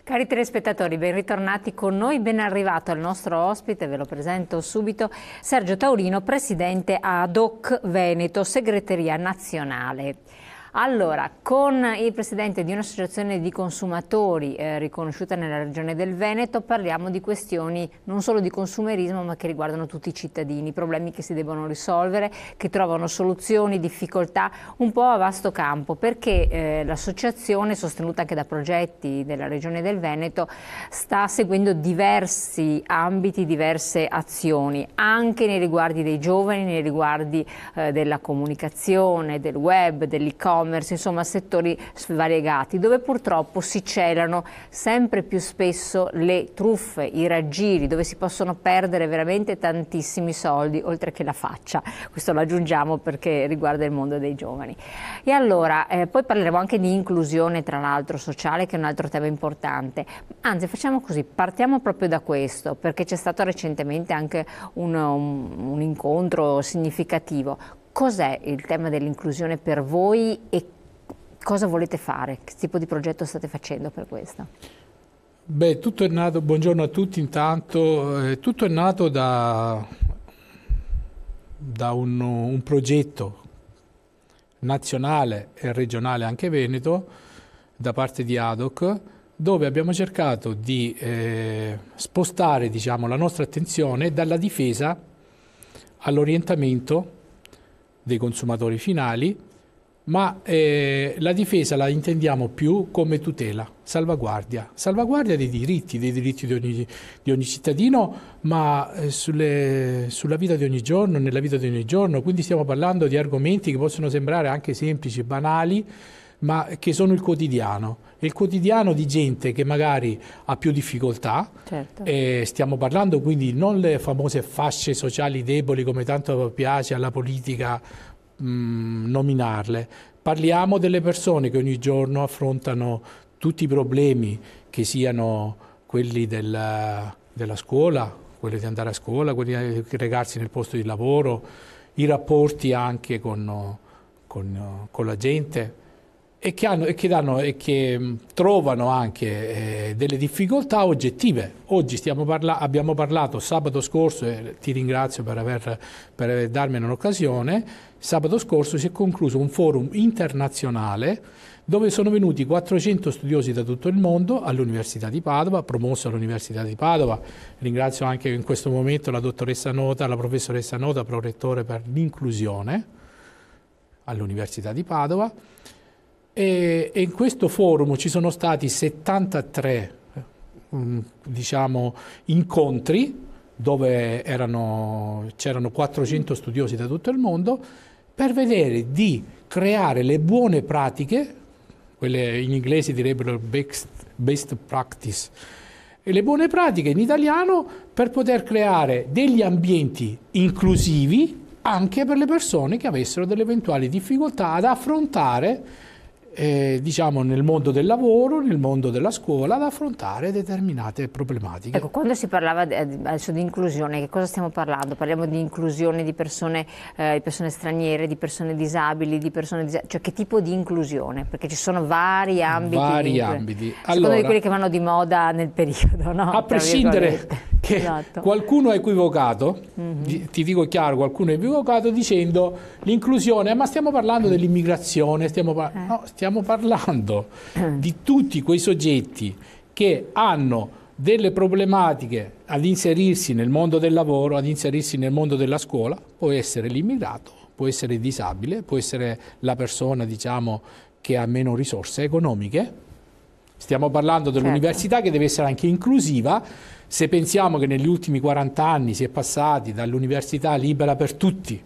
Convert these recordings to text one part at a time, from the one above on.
Cari telespettatori, ben ritornati con noi, ben arrivato al nostro ospite, ve lo presento subito, Sergio Taurino, presidente ADOC Veneto, segreteria nazionale. Allora, con il presidente di un'associazione di consumatori riconosciuta nella regione del Veneto parliamo di questioni non solo di consumerismo ma che riguardano tutti i cittadini, problemi che si devono risolvere, che trovano soluzioni, difficoltà un po' a vasto campo, perché l'associazione, sostenuta anche da progetti della regione del Veneto, sta seguendo diversi ambiti, diverse azioni, anche nei riguardi dei giovani, nei riguardi della comunicazione, del web, dell'e-commerce, insomma settori variegati, dove purtroppo si celano sempre più spesso le truffe, i raggiri, dove si possono perdere veramente tantissimi soldi, oltre che la faccia. Questo lo aggiungiamo perché riguarda il mondo dei giovani. E allora, poi parleremo anche di inclusione, tra l'altro, sociale, che è un altro tema importante. Anzi, facciamo così, partiamo proprio da questo, perché c'è stato recentemente anche un incontro significativo. Cos'è il tema dell'inclusione per voi e cosa volete fare? Che tipo di progetto state facendo per questo? Beh, tutto è nato, buongiorno a tutti intanto, tutto è nato da un progetto nazionale e regionale anche veneto da parte di ADOC, dove abbiamo cercato di spostare, diciamo, la nostra attenzione dalla difesa all'orientamento dei consumatori finali, ma la difesa la intendiamo più come tutela, salvaguardia dei diritti di ogni cittadino, ma sulla vita di ogni giorno, nella vita di ogni giorno. Quindi stiamo parlando di argomenti che possono sembrare anche semplici, banali, ma che sono il quotidiano di gente che magari ha più difficoltà. Certo. Stiamo parlando quindi non le famose fasce sociali deboli come tanto piace alla politica nominarle, parliamo delle persone che ogni giorno affrontano tutti i problemi, che siano quelli della scuola, quelli di andare a scuola, quelli di recarsi nel posto di lavoro, i rapporti anche con la gente, e che trovano anche delle difficoltà oggettive. Oggi abbiamo parlato sabato scorso, e ti ringrazio per darmene un'occasione, sabato scorso si è concluso un forum internazionale dove sono venuti 400 studiosi da tutto il mondo all'Università di Padova, promosso all'Università di Padova. Ringrazio anche in questo momento la dottoressa Nota, la professoressa Nota, prorettore per l'inclusione all'Università di Padova. E in questo forum ci sono stati 73 diciamo, incontri dove c'erano 400 studiosi da tutto il mondo, per vedere di creare le buone pratiche, quelle in inglese direbbero best practice, e le buone pratiche in italiano, per poter creare degli ambienti inclusivi anche per le persone che avessero delle eventuali difficoltà ad affrontare diciamo nel mondo del lavoro, nel mondo della scuola, ad affrontare determinate problematiche. Ecco, quando si parlava adesso di inclusione, che cosa stiamo parlando? Parliamo di inclusione di persone straniere, di persone disabili, cioè che tipo di inclusione? Perché ci sono vari ambiti. Vari ambiti. Secondo di quelli che vanno di moda nel periodo, no? A prescindere che esatto. Qualcuno è equivocato, ti dico chiaro, qualcuno è equivocato dicendo l'inclusione, ma stiamo parlando dell'immigrazione, stiamo parlando di tutti quei soggetti che hanno delle problematiche ad inserirsi nel mondo del lavoro, ad inserirsi nel mondo della scuola. Può essere l'immigrato, può essere il disabile, può essere la persona, diciamo, che ha meno risorse economiche. Stiamo parlando dell'università, che deve essere anche inclusiva. Se pensiamo che negli ultimi 40 anni si è passati dall'università libera per tutti,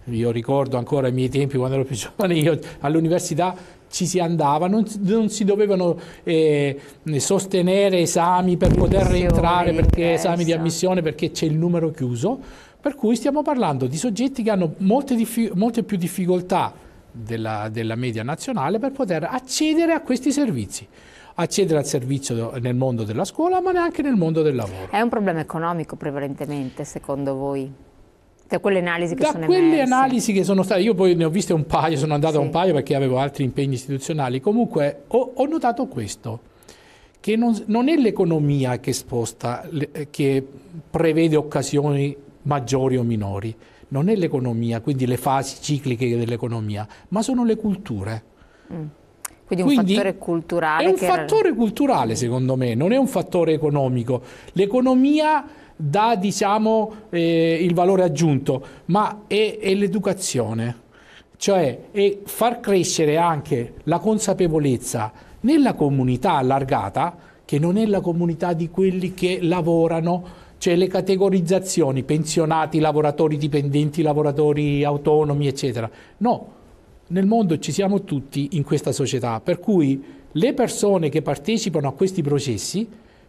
io ricordo ancora i miei tempi quando ero più giovane, io all'università ci si andava, non si dovevano sostenere esami per poter rientrare, perché esami di ammissione, perché c'è il numero chiuso, per cui stiamo parlando di soggetti che hanno molte più difficoltà della media nazionale per poter accedere a questi servizi. Accedere al servizio nel mondo della scuola, ma neanche nel mondo del lavoro. È un problema economico prevalentemente, secondo voi? Da quelle analisi che sono emerse? Da quelle analisi che sono state, io poi ne ho viste un paio, sono andato a un paio perché avevo altri impegni istituzionali. Comunque ho notato questo, che non è l'economia che sposta, che prevede occasioni maggiori o minori, non è l'economia, quindi le fasi cicliche dell'economia, ma sono le culture. Quindi un fattore culturale. È un fattore culturale, secondo me, non è un fattore economico. L'economia dà, diciamo, il valore aggiunto, ma è l'educazione, cioè è far crescere anche la consapevolezza nella comunità allargata, che non è la comunità di quelli che lavorano, cioè le categorizzazioni, pensionati, lavoratori dipendenti, lavoratori autonomi, eccetera. No, nel mondo ci siamo tutti in questa società, per cui le persone che partecipano a questi processi,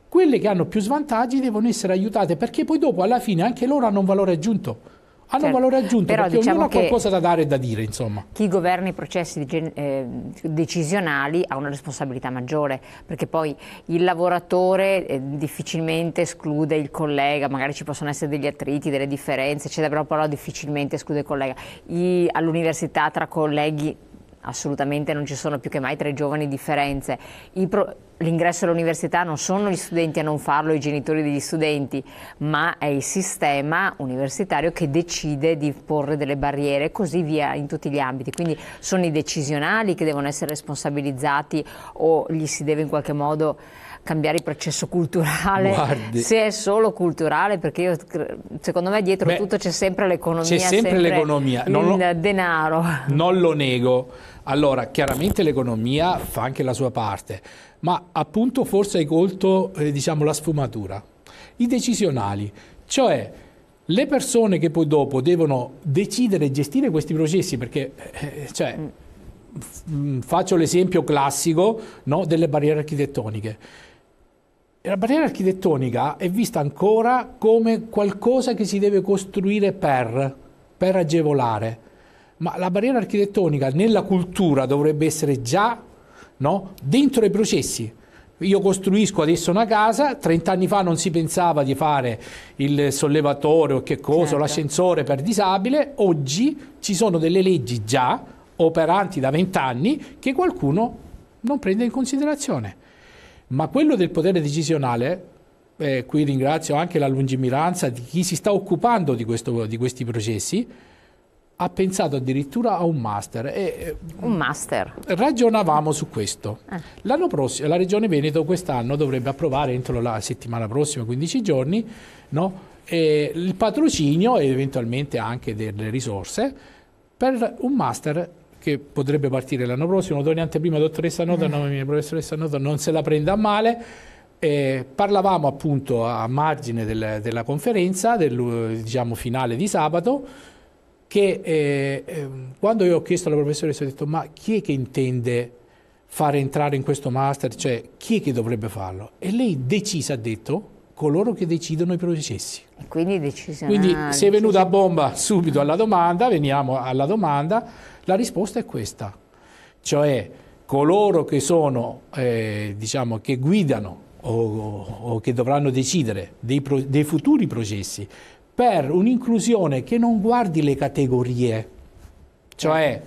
quelle che hanno più svantaggi, devono essere aiutate, perché poi dopo alla fine anche loro hanno un valore aggiunto. Hanno un valore aggiunto, però perché diciamo ognuno ha qualcosa da dare e da dire, insomma. Chi governa i processi decisionali ha una responsabilità maggiore, perché poi il lavoratore difficilmente esclude il collega, magari ci possono essere degli attriti, delle differenze, eccetera, però difficilmente esclude il collega. All'università tra colleghi assolutamente non ci sono più che mai tra i giovani differenze. L'ingresso all'università non sono gli studenti a non farlo, i genitori degli studenti, ma è il sistema universitario che decide di porre delle barriere e così via in tutti gli ambiti. Quindi sono i decisionali che devono essere responsabilizzati, o gli si deve in qualche modo cambiare il processo culturale? Guardi, se è solo culturale, perché secondo me dietro tutto c'è sempre l'economia, c'è sempre l'economia, il denaro. Non lo nego. Allora, chiaramente l'economia fa anche la sua parte, ma appunto forse hai colto diciamo, la sfumatura. I decisionali, cioè le persone che poi dopo devono decidere e gestire questi processi, perché faccio l'esempio classico, no, delle barriere architettoniche. La barriera architettonica è vista ancora come qualcosa che si deve costruire per agevolare, ma la barriera architettonica nella cultura dovrebbe essere già, no, dentro i processi. Io costruisco adesso una casa, 30 anni fa non si pensava di fare il sollevatore o che cosa, l'ascensore per disabile, oggi ci sono delle leggi già operanti da 20 anni che qualcuno non prende in considerazione. Ma quello del potere decisionale, qui ringrazio anche la lungimiranza di chi si sta occupando di questi processi, ha pensato addirittura a un master. Un master? Ragionavamo su questo. L'anno prossimo, la Regione Veneto quest'anno dovrebbe approvare entro la settimana prossima, 15 giorni, no, il patrocinio e eventualmente anche delle risorse per un master che potrebbe partire l'anno prossimo. Do in anteprima, dottoressa Nota, professoressa Nota, non se la prenda a male. Parlavamo appunto a margine della conferenza, diciamo finale di sabato, che quando io ho chiesto alla professoressa ho detto: ma chi è che intende fare entrare in questo master, cioè chi è che dovrebbe farlo? E lei ha detto coloro che decidono i processi. E quindi decisionali. Quindi se è venuta a bomba subito alla domanda, veniamo alla domanda, la risposta è questa, cioè coloro che sono, diciamo, che guidano o che dovranno decidere dei futuri processi per un'inclusione che non guardi le categorie, cioè,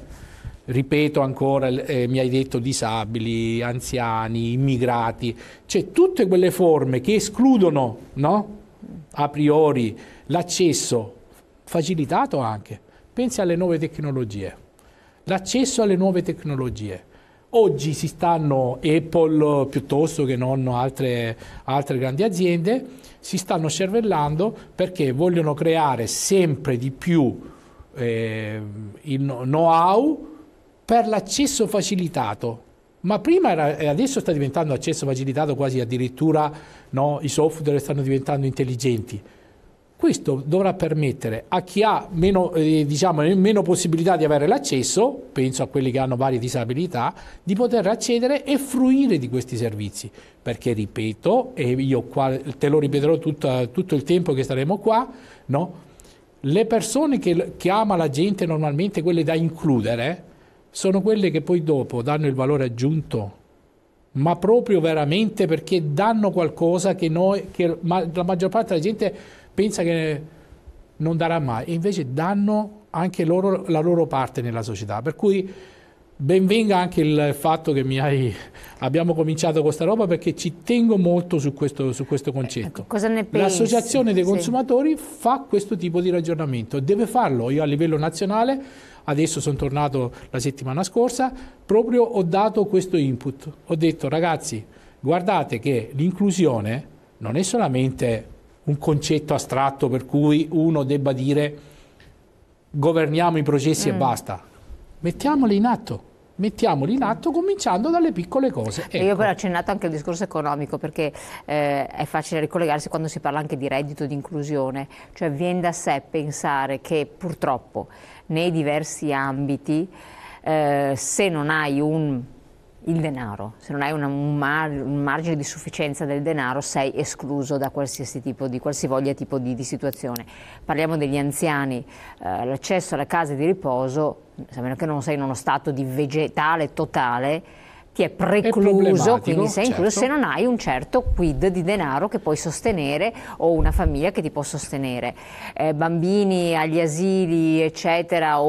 ripeto ancora, mi hai detto disabili, anziani, immigrati, cioè tutte quelle forme che escludono, no, a priori l'accesso facilitato anche. Pensi alle nuove tecnologie, l'accesso alle nuove tecnologie. Oggi si stanno, Apple piuttosto che non altre grandi aziende, si stanno cervellando perché vogliono creare sempre di più il know-how per l'accesso facilitato. Ma prima era, e adesso sta diventando accesso facilitato quasi addirittura, no, i software stanno diventando intelligenti. Questo dovrà permettere a chi ha meno possibilità di avere l'accesso, penso a quelli che hanno varie disabilità, di poter accedere e fruire di questi servizi. Perché, ripeto, e io qua te lo ripeterò tutto il tempo che staremo qua, no? Le persone che ama la gente normalmente, quelle da includere, sono quelle che poi dopo danno il valore aggiunto, ma proprio veramente perché danno qualcosa che la maggior parte della gente pensa che non darà mai, e invece danno anche loro la loro parte nella società. Per cui ben venga anche il fatto che abbiamo cominciato con questa roba, perché ci tengo molto su questo concetto. Cosa ne pensi? L'associazione dei consumatori fa questo tipo di ragionamento, deve farlo. Io a livello nazionale, adesso sono tornato la settimana scorsa, proprio ho dato questo input. Ho detto: ragazzi, guardate che l'inclusione non è solamente un concetto astratto per cui uno debba dire governiamo i processi e basta. Mettiamoli in atto cominciando dalle piccole cose. Ecco. Io poi ho accennato anche al discorso economico, perché è facile ricollegarsi quando si parla anche di reddito di inclusione, cioè viene da sé pensare che purtroppo nei diversi ambiti se non hai il denaro, se non hai un margine di sufficienza del denaro, sei escluso da qualsivoglia tipo di situazione. Parliamo degli anziani, l'accesso alle case di riposo, a meno che non sei in uno stato di vegetale totale, ti è precluso, quindi sei incluso, se non hai un certo quid di denaro che puoi sostenere, o una famiglia che ti può sostenere. Bambini agli asili, eccetera,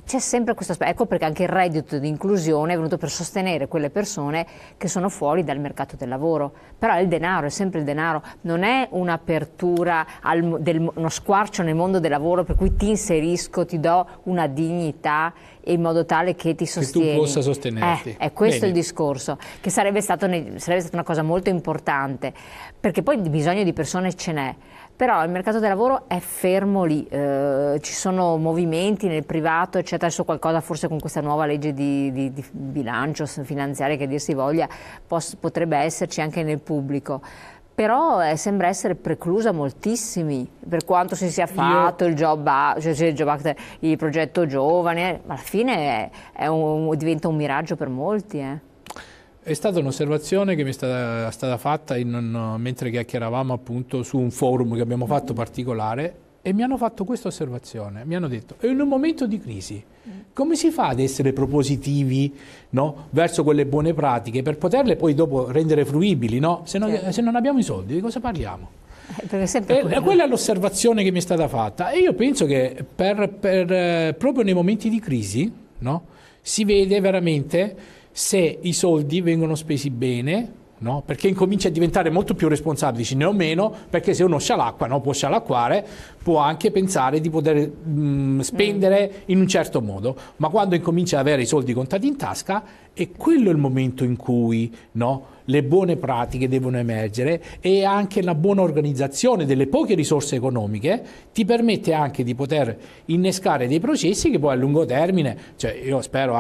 c'è sempre questo aspetto. Ecco perché anche il reddito di inclusione è venuto per sostenere quelle persone che sono fuori dal mercato del lavoro. Però il denaro, è sempre il denaro, non è un'apertura, uno squarcio nel mondo del lavoro per cui ti inserisco, ti do una dignità in modo tale che ti sostieni. Che tu possa sostenerti. È questo il discorso, che sarebbe stata una cosa molto importante, perché poi bisogno di persone ce n'è. Però il mercato del lavoro è fermo lì, ci sono movimenti nel privato, eccetera. Adesso qualcosa forse con questa nuova legge di bilancio finanziario, che dir si voglia, potrebbe esserci anche nel pubblico. Però sembra essere preclusa moltissimi, per quanto si sia fatto il Job Act, il progetto giovane, alla fine diventa un miraggio per molti. È stata un'osservazione che mi è stata fatta mentre chiacchieravamo appunto su un forum che abbiamo fatto particolare, e mi hanno fatto questa osservazione, mi hanno detto: in un momento di crisi come si fa ad essere propositivi, no, verso quelle buone pratiche per poterle poi dopo rendere fruibili, no? Se non abbiamo i soldi, di cosa parliamo? Quella è l'osservazione che mi è stata fatta, e io penso che proprio nei momenti di crisi, no, si vede veramente se i soldi vengono spesi bene, no? Perché incomincia a diventare molto più responsabile, dici ne ho meno, perché se uno scialacqua, no, può scialacquare, può anche pensare di poter spendere in un certo modo, ma quando incomincia ad avere i soldi contati in tasca, è quello il momento in cui, no, le buone pratiche devono emergere, e anche la buona organizzazione delle poche risorse economiche ti permette anche di poter innescare dei processi che poi a lungo termine, cioè io spero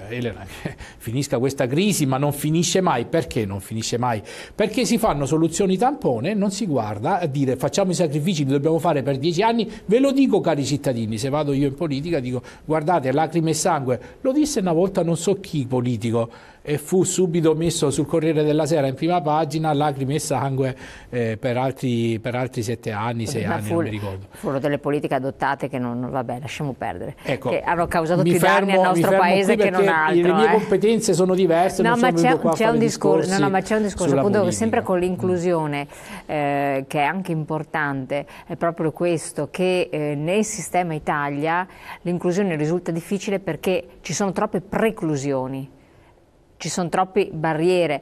Elena, che finisca questa crisi, ma non finisce mai. Perché non finisce mai? Perché si fanno soluzioni tampone, non si guarda a dire facciamo i sacrifici che dobbiamo fare per 10 anni. Ve lo dico, cari cittadini, se vado io in politica dico: guardate, lacrime e sangue. Lo disse una volta non so chi politico, e fu subito messo sul Corriere della Sera in prima pagina, lacrime e sangue, per altri 7 anni, 6 anni, non mi ricordo. Furono delle politiche adottate che vabbè, lasciamo perdere, ecco, che hanno causato più danni al nostro paese che non altro. Le mie competenze sono diverse, no, non ma sono qua a fare discorsi. ma c'è un discorso appunto politica. Sempre con l'inclusione, che è anche importante, è proprio questo, che nel sistema Italia l'inclusione risulta difficile perché ci sono troppe preclusioni. Ci sono troppe barriere,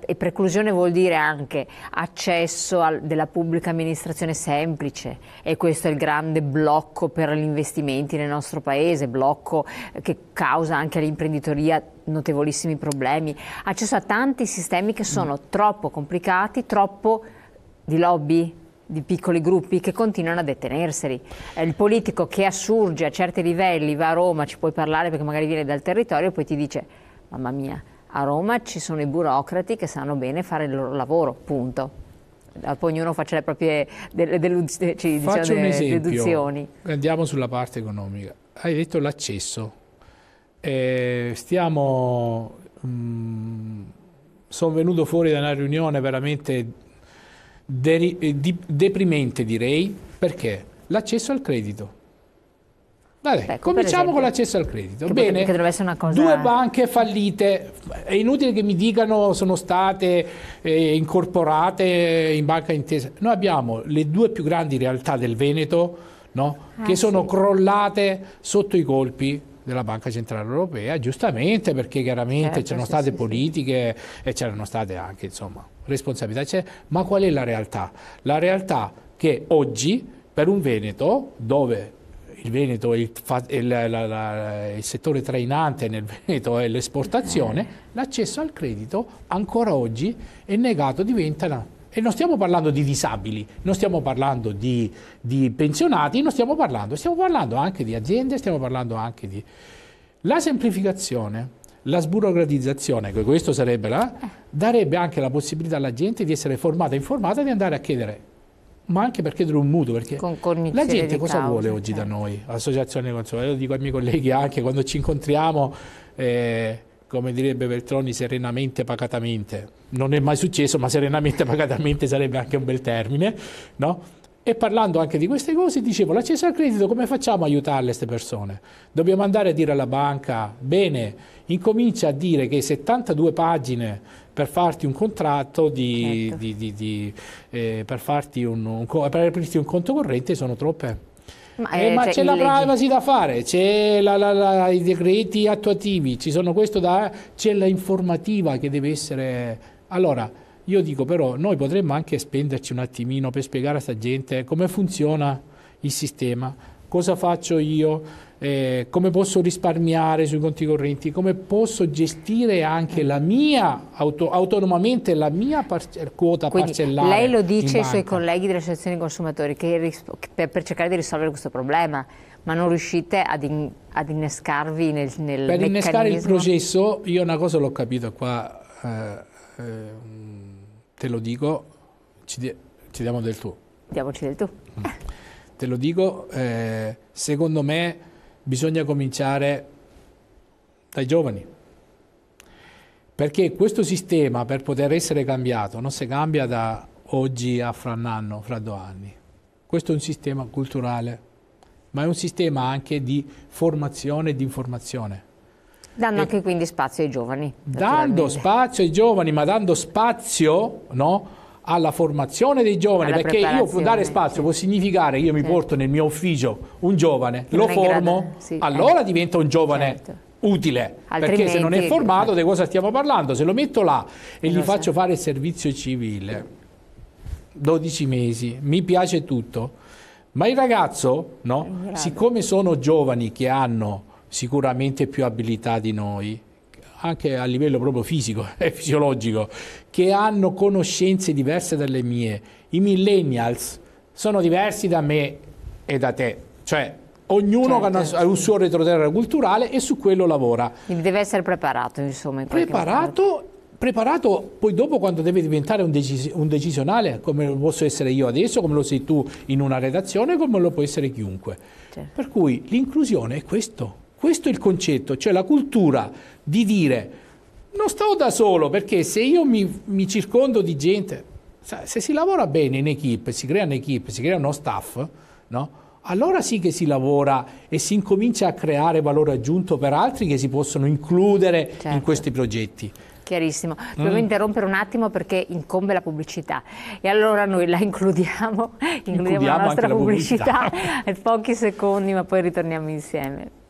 e preclusione vuol dire anche accesso della pubblica amministrazione semplice, e questo è il grande blocco per gli investimenti nel nostro paese, blocco che causa anche all'imprenditoria notevolissimi problemi. Accesso a tanti sistemi che sono troppo complicati, troppo di lobby, di piccoli gruppi che continuano a detenerseli. Il politico che assurge a certi livelli, va a Roma, ci puoi parlare perché magari viene dal territorio, e poi ti dice: mamma mia, a Roma ci sono i burocrati che sanno bene fare il loro lavoro, punto. Poi ognuno faccia le proprie Faccio un esempio. deduzioni. Andiamo sulla parte economica. Hai detto l'accesso. Sono venuto fuori da una riunione veramente deprimente, direi, perché l'accesso al credito. Vabbè, cominciamo con l'accesso al credito. Bene, che dovrebbe essere una cosa... 2 banche fallite, è inutile che mi dicano sono state incorporate in Banca Intesa. Noi abbiamo le 2 più grandi realtà del Veneto, no? Che sono crollate sotto i colpi della Banca Centrale Europea, giustamente, perché chiaramente c'erano state politiche e c'erano state anche, insomma, responsabilità, ma qual è la realtà? La realtà che oggi per un Veneto, dove il Veneto è il settore trainante nel Veneto è l'esportazione, l'accesso al credito ancora oggi è negato, e non stiamo parlando di disabili, non stiamo parlando di pensionati, stiamo parlando anche di aziende, stiamo parlando anche di... La semplificazione, la sburocratizzazione, che questo sarebbe darebbe anche la possibilità alla gente di essere formata e informata, di andare a chiedere, ma anche per chiedere un mutuo, perché la gente cosa vuole oggi da noi, associazione consumatori? Io dico ai miei colleghi anche quando ci incontriamo, come direbbe Veltroni, serenamente, pacatamente. Non è mai successo, ma serenamente, pacatamente sarebbe anche un bel termine, no? E parlando anche di queste cose, dicevo, l'accesso al credito, come facciamo a aiutarle queste persone? Dobbiamo andare a dire alla banca, bene, incomincia a dire che 72 pagine per farti un contratto, per aprirti un conto corrente sono troppe. Ma c'è la privacy da fare, c'è i decreti attuativi, ci sono c'è la informativa che deve essere... Allora, io dico però, noi potremmo anche spenderci un attimino per spiegare a questa gente come funziona il sistema, cosa faccio io, come posso risparmiare sui conti correnti, come posso gestire anche la mia, autonomamente la mia quota parcellare. Lei lo dice ai suoi colleghi delle associazioni consumatori per cercare di risolvere questo problema, ma non riuscite ad innescarvi nel meccanismo? Per innescare il processo, io una cosa l'ho capito qua, te lo dico, ci diamo del tu. Diamoci del tu. Te lo dico, secondo me bisogna cominciare dai giovani, perché questo sistema per poter essere cambiato non si cambia da oggi a fra un anno, fra 2 anni. Questo è un sistema culturale, ma è un sistema anche di formazione e di informazione. Dando anche quindi spazio ai giovani. Dando spazio ai giovani, ma dando spazio, no, alla formazione dei giovani, perché io dare spazio può significare che io mi porto nel mio ufficio un giovane, lo formo, allora diventa un giovane utile, perché se non è formato di cosa stiamo parlando? Se lo metto là e gli faccio fare il servizio civile, 12 mesi, mi piace tutto, ma il ragazzo, no, siccome sono giovani che hanno sicuramente più abilità di noi, anche a livello proprio fisico e fisiologico, che hanno conoscenze diverse dalle mie. I millennials sono diversi da me e da te, cioè ognuno ha un suo retroterra culturale e su quello lavora. Quindi deve essere preparato, insomma. Preparato poi dopo quando deve diventare un decisionale, come lo posso essere io adesso, come lo sei tu in una redazione, come lo può essere chiunque. Per cui l'inclusione è questo. Questo è il concetto, cioè la cultura di dire non sto da solo, perché se io mi circondo di gente, se si lavora bene in equipe, si crea un'equipe, si crea uno staff, no? Allora sì che si lavora e si incomincia a creare valore aggiunto per altri che si possono includere in questi progetti. Chiarissimo. Dobbiamo interrompere un attimo perché incombe la pubblicità e allora noi la includiamo la nostra pubblicità. Pochi secondi, ma poi ritorniamo insieme.